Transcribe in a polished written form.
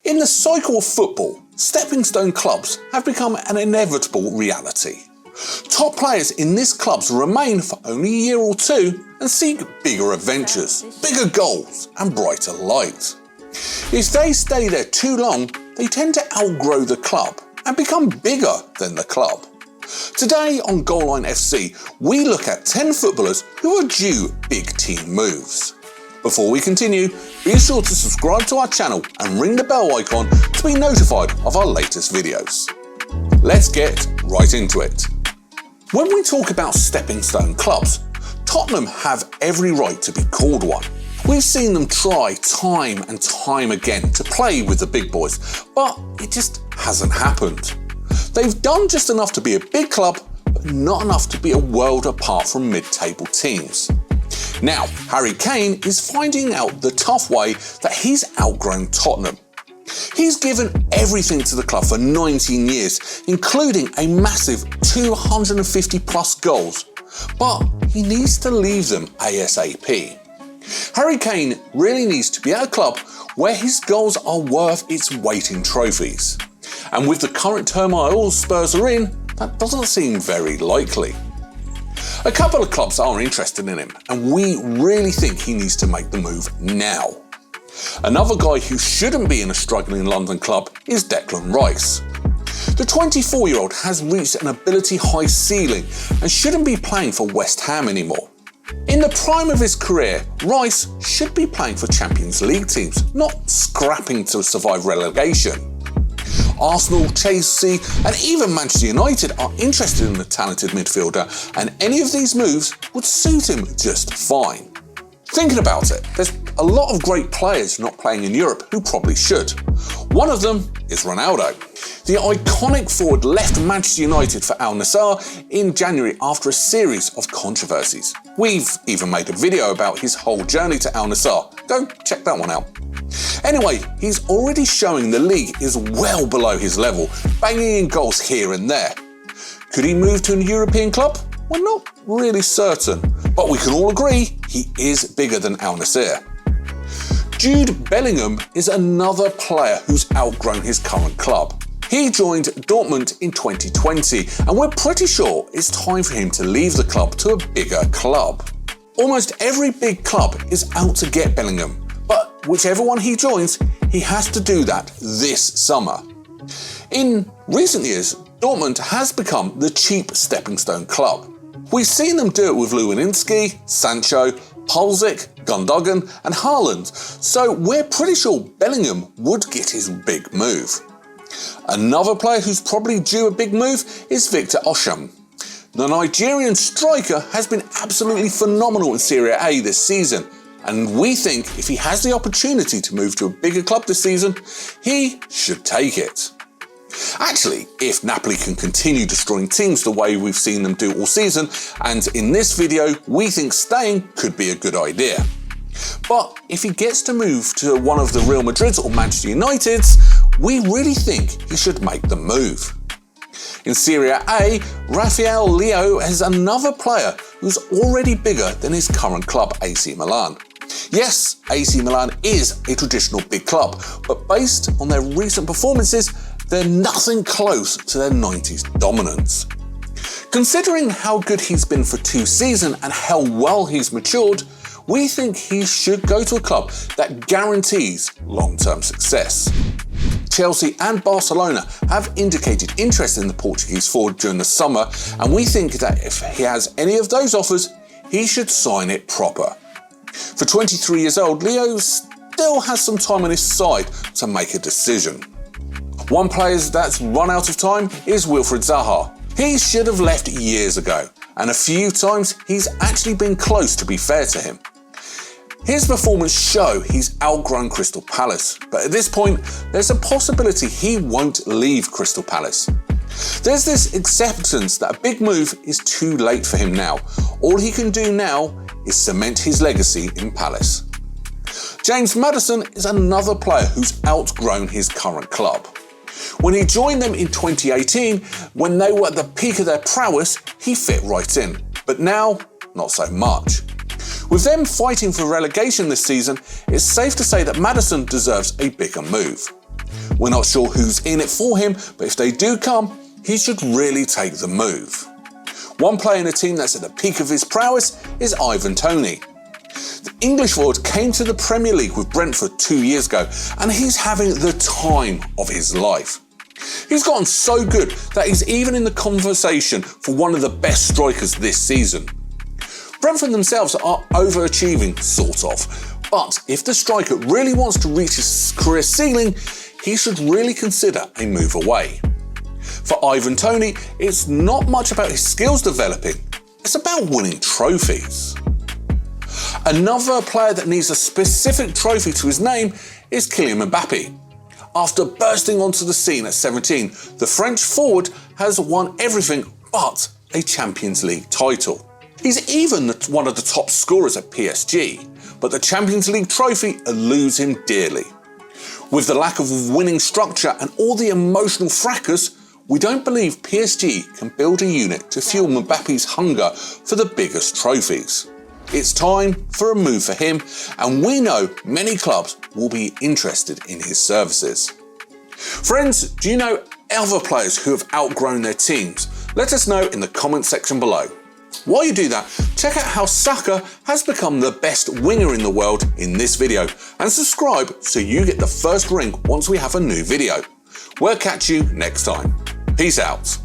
In the cycle of football, stepping stone clubs have become an inevitable reality. Top players in these clubs remain for only a year or two and seek bigger adventures, bigger goals and brighter light. If they stay there too long, they tend to outgrow the club and become bigger than the club. Today on GoalLine FC, we look at 10 footballers who are due big team moves. Before we continue, be sure to subscribe to our channel and ring the bell icon to be notified of our latest videos. Let's get right into it. When we talk about stepping stone clubs, Tottenham have every right to be called one. We've seen them try time and time again to play with the big boys, but it just hasn't happened. They've done just enough to be a big club, but not enough to be a world apart from mid-table teams. Now, Harry Kane is finding out the tough way that he's outgrown Tottenham. He's given everything to the club for 19 years, including a massive 250 plus goals, but he needs to leave them ASAP. Harry Kane really needs to be at a club where his goals are worth its weight in trophies. And with the current turmoil Spurs are in, that doesn't seem very likely. A couple of clubs are interested in him, and we really think he needs to make the move now. Another guy who shouldn't be in a struggling London club is Declan Rice. The 24-year-old has reached an ability high ceiling and shouldn't be playing for West Ham anymore. In the prime of his career, Rice should be playing for Champions League teams, not scrapping to survive relegation. Arsenal, Chelsea and even Manchester United are interested in the talented midfielder, and any of these moves would suit him just fine. Thinking about it, there's a lot of great players not playing in Europe who probably should. One of them is Ronaldo. The iconic forward left Manchester United for Al Nassr in January after a series of controversies. We've even made a video about his whole journey to Al Nassr. Go check that one out. Anyway, he's already showing the league is well below his level, banging in goals here and there. Could he move to a European club? We're not really certain, but we can all agree he is bigger than Al Nassr. Jude Bellingham is another player who's outgrown his current club. He joined Dortmund in 2020, and we're pretty sure it's time for him to leave the club to a bigger club. Almost every big club is out to get Bellingham, but whichever one he joins, he has to do that this summer. In recent years, Dortmund has become the cheap stepping stone club. We've seen them do it with Lewandowski, Sancho, Pulisic, Gundogan and Haaland, so we're pretty sure Bellingham would get his big move. Another player who's probably due a big move is Victor Osimhen. The Nigerian striker has been absolutely phenomenal in Serie A this season, and we think if he has the opportunity to move to a bigger club this season, he should take it. Actually, if Napoli can continue destroying teams the way we've seen them do all season, and in this video we think staying could be a good idea. But if he gets to move to one of the Real Madrids or Manchester Uniteds, we really think he should make the move. In Serie A, Rafael Leao is another player who's already bigger than his current club AC Milan. Yes, AC Milan is a traditional big club, but based on their recent performances, they're nothing close to their 90s dominance. Considering how good he's been for 2 seasons and how well he's matured, we think he should go to a club that guarantees long-term success. Chelsea and Barcelona have indicated interest in the Portuguese forward during the summer, and we think that if he has any of those offers, he should sign it proper. For 23 years old, Leo still has some time on his side to make a decision. One player that's run out of time is Wilfried Zaha. He should have left years ago, and a few times he's actually been close, to be fair to him. His performance show he's outgrown Crystal Palace, but at this point there's a possibility he won't leave Crystal Palace. There's this acceptance that a big move is too late for him now. All he can do now is cement his legacy in Palace. James Maddison is another player who's outgrown his current club. When he joined them in 2018, when they were at the peak of their prowess, he fit right in. But now, not so much. With them fighting for relegation this season, it's safe to say that Maddison deserves a bigger move. We're not sure who's in it for him, but if they do come, he should really take the move. One player in a team that's at the peak of his prowess is Ivan Toney. The English forward came to the Premier League with Brentford 2 years ago, and he's having the time of his life. He's gotten so good that he's even in the conversation for one of the best strikers this season. Brentford themselves are overachieving, sort of, but if the striker really wants to reach his career ceiling, he should really consider a move away. For Ivan Toney, it's not much about his skills developing, it's about winning trophies. Another player that needs a specific trophy to his name is Kylian Mbappe. After bursting onto the scene at 17, the French forward has won everything but a Champions League title. He's even one of the top scorers at PSG, but the Champions League trophy eludes him dearly. With the lack of winning structure and all the emotional fracas, we don't believe PSG can build a unit to fuel Mbappe's hunger for the biggest trophies. It's time for a move for him, and we know many clubs will be interested in his services. Friends, do you know other players who have outgrown their teams? Let us know in the comment section below. While you do that, check out how Saka has become the best winger in the world in this video, and subscribe so you get the first ring once we have a new video. We'll catch you next time. Peace out.